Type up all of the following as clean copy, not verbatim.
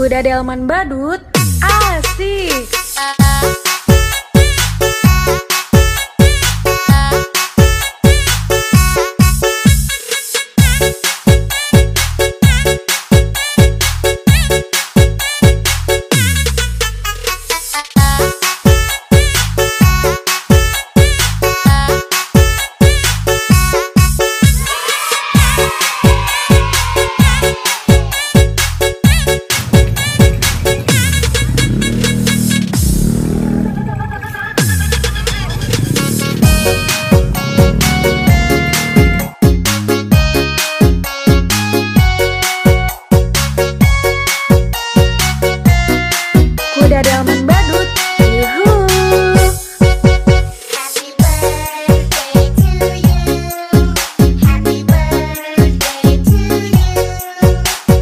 Kuda delman badut, asik. Kuda delman badut, yuhu. Happy birthday to you. Happy birthday to you.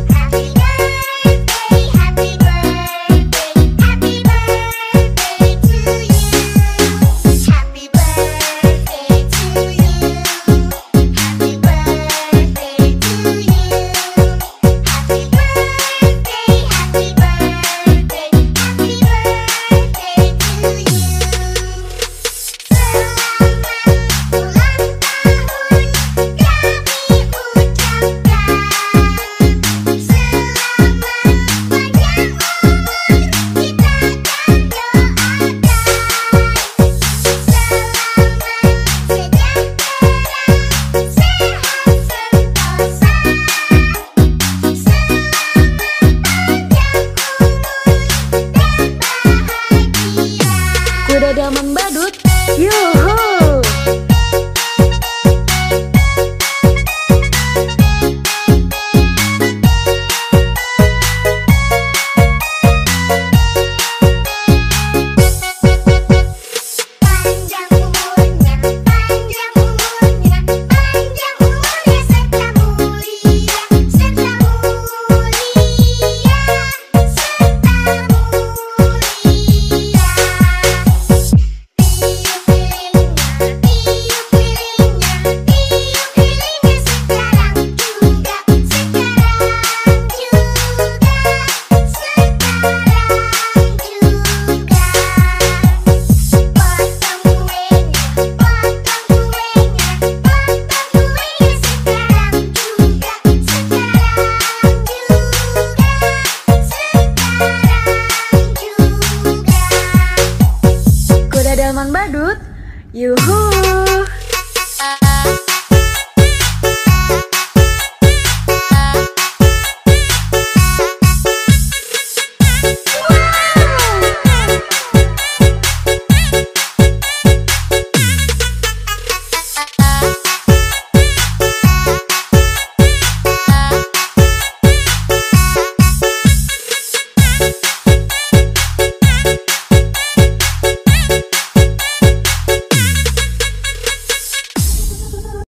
Happy birthday, happy birthday, happy birthday to you. Happy birthday to you. Happy birthday to you. Happy birthday, happy birthday. Happy birthday to you. Selamat ulang tahun kami ucapkan. Selamat panjang umur kita kan doakan. Selamat sejahtera, sehat sentosa. Kuda delman badut, yuhu. Panjang umurnya, panjang umurnya, panjang umurnya serta mulia, serta mulia, serta mulia. Tiup lilingnya, tiup lilingnya, tiup lilingnya sekarang juga, sekarang juga, sekarang juga. Potong kuenya, potong kuenya, potong kuenya sekarang juga, sekarang juga, sekarang juga. Kuda delman badut, yuhu.